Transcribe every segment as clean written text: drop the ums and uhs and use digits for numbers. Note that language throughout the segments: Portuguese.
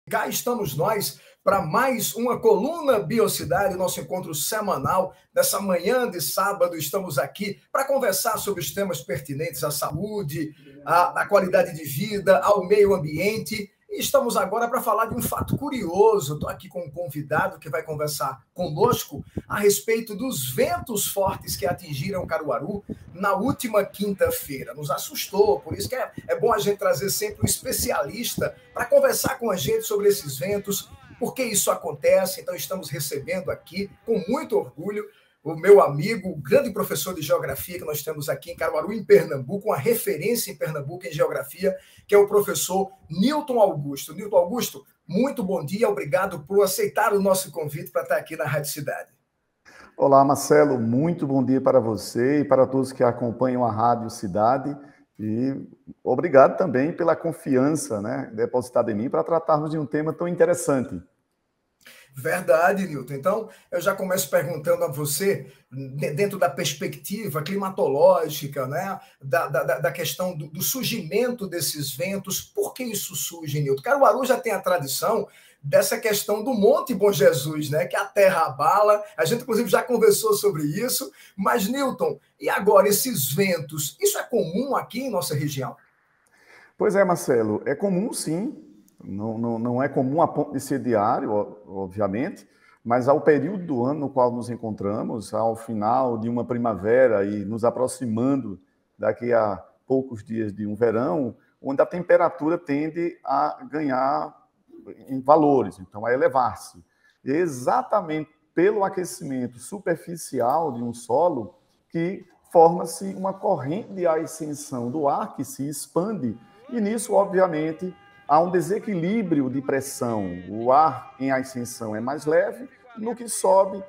Cá estamos nós para mais uma coluna Biocidade, nosso encontro semanal. Nessa manhã de sábado, estamos aqui para conversar sobre os temas pertinentes à saúde, à qualidade de vida, ao meio ambiente. E estamos agora para falar de um fato curioso. Estou aqui com um convidado que vai conversar conosco a respeito dos ventos fortes que atingiram Caruaru na última quinta-feira. Nos assustou, por isso que é bom a gente trazer sempre um especialista para conversar com a gente sobre esses ventos, por que isso acontece. Então estamos recebendo aqui, com muito orgulho, o meu amigo, o grande professor de geografia que nós temos aqui em Caruaru, em Pernambuco, uma referência em Pernambuco em geografia, que é o professor Nilton Augusto. Nilton Augusto, muito bom dia, obrigado por aceitar o nosso convite para estar aqui na Rádio Cidade. Olá, Marcelo, muito bom dia para você e para todos que acompanham a Rádio Cidade. E obrigado também pela confiança, depositada em mim para tratarmos de um tema tão interessante. Verdade, Nilton. Então, eu já começo perguntando a você, dentro da perspectiva climatológica, da questão do surgimento desses ventos, por que isso surge, Nilton? Caruaru já tem a tradição dessa questão do Monte Bom Jesus, que a terra abala, a gente, inclusive, já conversou sobre isso, mas, Nilton, e agora, esses ventos, isso é comum aqui em nossa região? Pois é, Marcelo, é comum, sim. Não é comum a ponto de ser diário, obviamente, mas ao período do ano no qual nos encontramos, ao final de uma primavera e nos aproximando daqui a poucos dias de um verão, onde a temperatura tende a ganhar em valores, então a elevar-se. E é exatamente pelo aquecimento superficial de um solo que forma-se uma corrente de ascensão do ar que se expande, e nisso, obviamente, há um desequilíbrio de pressão. O ar em ascensão é mais leve, no que sobe,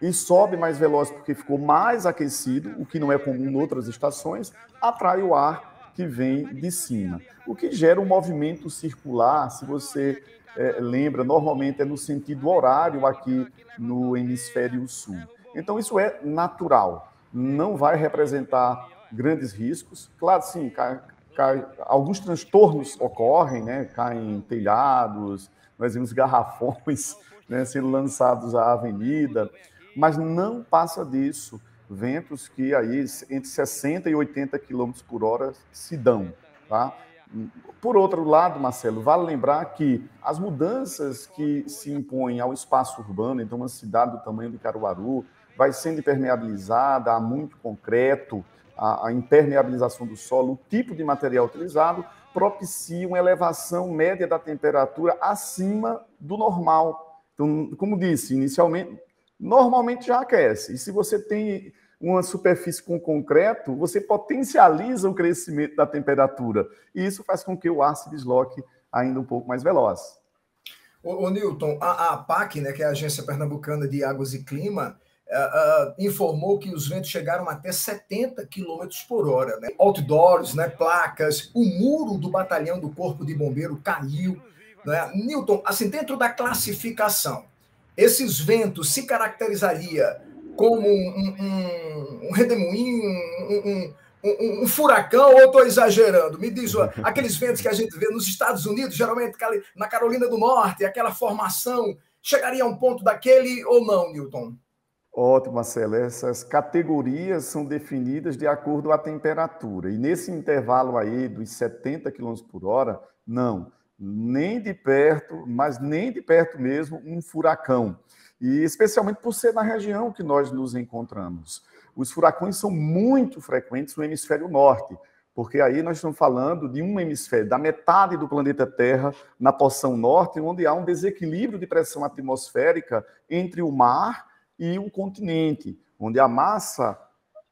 e sobe mais veloz porque ficou mais aquecido, o que não é comum em outras estações, atrai o ar que vem de cima. O que gera um movimento circular, se você lembra, normalmente é no sentido horário aqui no hemisfério sul. Então isso é natural, não vai representar grandes riscos. Claro, sim, alguns transtornos ocorrem, caem telhados, nós vimos garrafões sendo lançados à avenida, mas não passa disso. Ventos que aí entre 60 e 80 km por hora se dão. Tá? Por outro lado, Marcelo, vale lembrar que as mudanças que se impõem ao espaço urbano, então uma cidade do tamanho de Caruaru, vai sendo impermeabilizada, há muito concreto, a impermeabilização do solo, o tipo de material utilizado, propicia uma elevação média da temperatura acima do normal. Então, como disse, inicialmente, normalmente já aquece. E se você tem uma superfície com concreto, você potencializa o crescimento da temperatura. E isso faz com que o ar se desloque ainda um pouco mais veloz. Ô Nilton, a APAC, que é a Agência Pernambucana de Águas e Clima, informou que os ventos chegaram até 70 km por hora. Outdoors, placas, o muro do batalhão do Corpo de Bombeiro caiu. Nilton, assim, dentro da classificação, esses ventos se caracterizaria como um redemoinho, um furacão, ou estou exagerando? Me diz, aqueles ventos que a gente vê nos Estados Unidos, geralmente na Carolina do Norte, aquela formação, chegaria a um ponto daquele ou não, Nilton? Ótimo, Marcelo. Essas categorias são definidas de acordo com a temperatura. E nesse intervalo aí dos 70 km por hora, não, nem de perto, mas nem de perto mesmo, um furacão. E especialmente por ser na região que nós nos encontramos. Os furacões são muito frequentes no hemisfério norte, porque aí nós estamos falando de um hemisfério, da metade do planeta Terra, na porção norte, onde há um desequilíbrio de pressão atmosférica entre o mar e o continente, onde a massa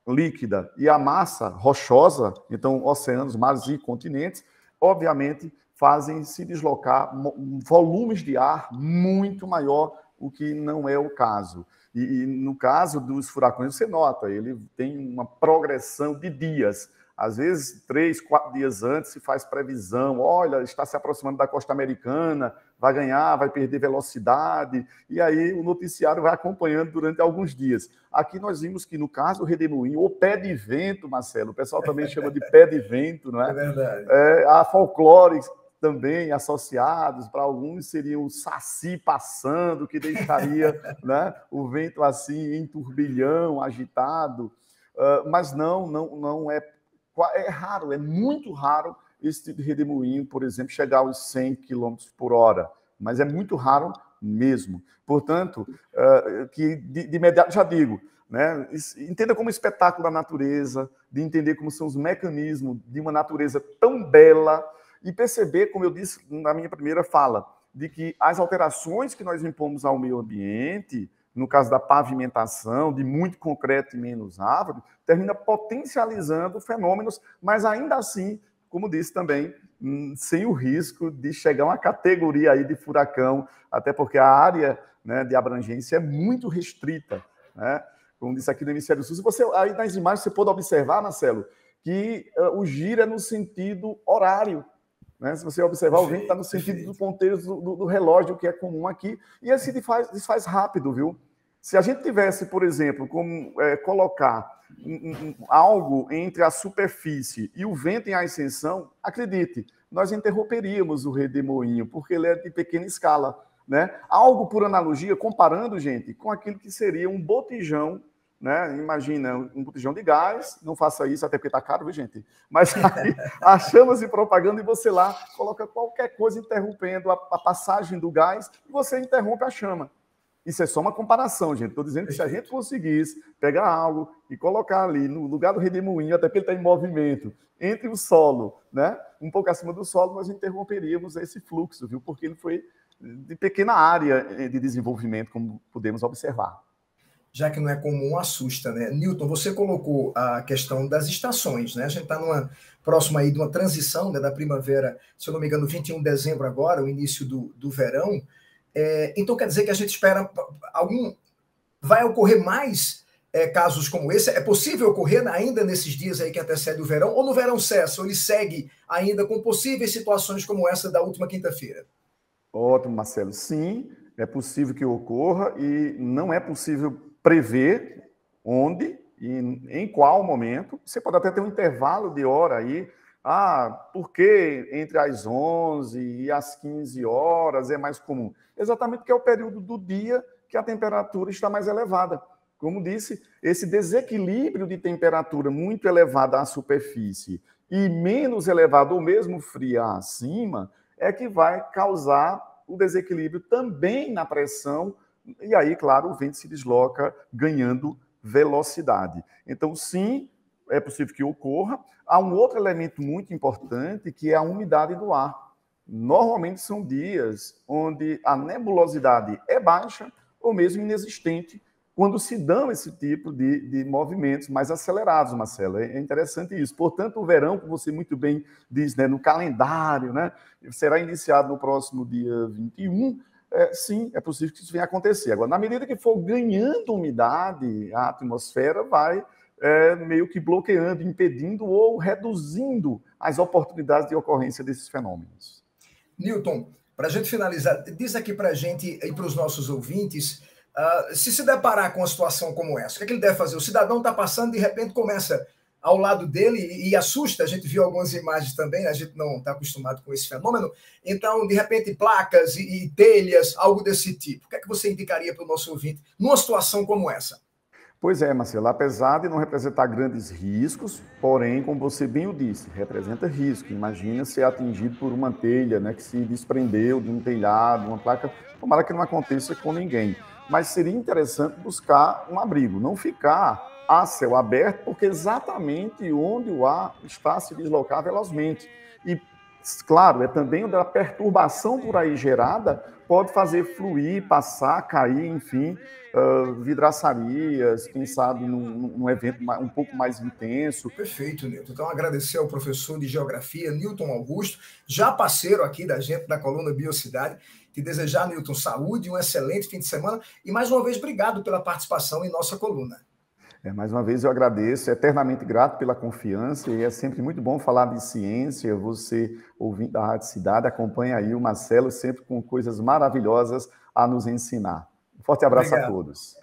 líquida e a massa rochosa, então oceanos, mares e continentes, obviamente fazem se deslocar volumes de ar muito maior, o que não é o caso. E no caso dos furacões, você nota, ele tem uma progressão de dias. Às vezes, 3, 4 dias antes se faz previsão, olha, está se aproximando da costa americana, vai ganhar, vai perder velocidade, e aí o noticiário vai acompanhando durante alguns dias. Aqui nós vimos que, no caso do redemoinho, ou pé de vento, Marcelo, o pessoal também chama de pé de vento, não é? É verdade. A folclore também associados, para alguns seriam o saci passando, que deixaria né, o vento assim em turbilhão, agitado, mas não é raro, é muito raro esse tipo de redemoinho, por exemplo, chegar aos 100 km por hora, mas é muito raro mesmo. Portanto, que de imediato já digo, né, entenda como espetáculo da natureza, de entender como são os mecanismos de uma natureza tão bela e perceber, como eu disse na minha primeira fala, de que as alterações que nós impomos ao meio ambiente, no caso da pavimentação, de muito concreto e menos árvore, termina potencializando fenômenos, mas ainda assim, como disse também, sem o risco de chegar a uma categoria aí de furacão, até porque a área, né, de abrangência é muito restrita, né? Como disse aqui no Hemisfério Sul. Se você, aí nas imagens você pode observar, Marcelo, que o giro é no sentido horário. Né? Se você observar, o vento está no sentido do ponteiro do relógio, que é comum aqui, e esse desfaz rápido, viu? Se a gente tivesse, por exemplo, como colocar algo entre a superfície e o vento em ascensão, acredite, nós interromperíamos o redemoinho, porque ele é de pequena escala. Né? Algo, por analogia, comparando, gente, com aquilo que seria um botijão, né? Imagina um botijão de gás, não faça isso, até porque está caro, viu, gente? Mas aí a chama se propagando e você lá coloca qualquer coisa interrompendo a passagem do gás e você interrompe a chama. Isso é só uma comparação, gente. Estou dizendo que se a gente conseguisse pegar algo e colocar ali no lugar do redemoinho, até porque ele está em movimento, entre o solo, né? Um pouco acima do solo, nós interromperíamos esse fluxo, viu? Porque ele foi de pequena área de desenvolvimento, como podemos observar. Já que não é comum, assusta, né? Newton, você colocou a questão das estações, né? A gente está próxima aí de uma transição, né, da primavera, se eu não me engano, 21 de dezembro agora, o início do verão. Então quer dizer que a gente espera vai ocorrer mais casos como esse? É possível ocorrer ainda nesses dias aí que antecede o verão, ou no verão cessa, ou ele segue ainda com possíveis situações como essa da última quinta-feira? Ótimo, Marcelo. Sim, é possível que ocorra e não é possível prever onde e em qual momento. Você pode até ter um intervalo de hora aí. Por que entre as 11 e as 15 horas é mais comum? Exatamente porque é o período do dia que a temperatura está mais elevada. Como disse, esse desequilíbrio de temperatura muito elevada à superfície e menos elevado ou mesmo fria acima é que vai causar o desequilíbrio também na pressão, e aí, claro, o vento se desloca ganhando velocidade. Então, sim, é possível que ocorra. Há um outro elemento muito importante, que é a umidade do ar. Normalmente são dias onde a nebulosidade é baixa ou mesmo inexistente, quando se dão esse tipo de movimentos mais acelerados, Marcelo. É interessante isso. Portanto, o verão, como você muito bem diz, né, no calendário, né, será iniciado no próximo dia 21. Sim, é possível que isso venha a acontecer. Agora, na medida que for ganhando umidade, a atmosfera vai meio que bloqueando, impedindo ou reduzindo as oportunidades de ocorrência desses fenômenos. Newton, para a gente finalizar, diz aqui para a gente e para os nossos ouvintes, se deparar com uma situação como essa, o que é que ele deve fazer? O cidadão está passando, de repente começa ao lado dele e assusta. A gente viu algumas imagens também, a gente não está acostumado com esse fenômeno. Então, de repente, placas e telhas, algo desse tipo. O que é que você indicaria para o nosso ouvinte numa situação como essa? Pois é, Marcelo, apesar de não representar grandes riscos, porém, como você bem o disse, representa risco. Imagina ser atingido por uma telha, né, que se desprendeu de um telhado, uma placa. Tomara que não aconteça com ninguém. Mas seria interessante buscar um abrigo, não ficar a céu aberto, porque exatamente onde o ar está a se deslocar velozmente. E, claro, é também onde a perturbação por aí gerada pode fazer fluir, passar, cair, enfim, vidraçarias, quem sabe num evento um pouco mais intenso. Perfeito, Newton. Então, agradecer ao professor de Geografia, Newton Augusto, já parceiro aqui da gente da coluna Biocidade, te desejar, Newton, saúde, um excelente fim de semana e, mais uma vez, obrigado pela participação em nossa coluna. Mais uma vez eu agradeço, eternamente grato pela confiança, e é sempre muito bom falar de ciência. Você, ouvinte da Rádio Cidade, acompanha aí o Marcelo sempre com coisas maravilhosas a nos ensinar. Um forte abraço Obrigado. a todos.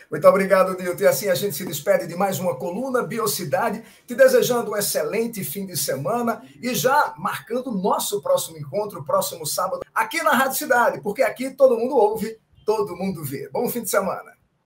Muito obrigado, Nilton. E assim a gente se despede de mais uma coluna Biocidade, te desejando um excelente fim de semana e já marcando o nosso próximo encontro, próximo sábado, aqui na Rádio Cidade, porque aqui todo mundo ouve, todo mundo vê. Bom fim de semana.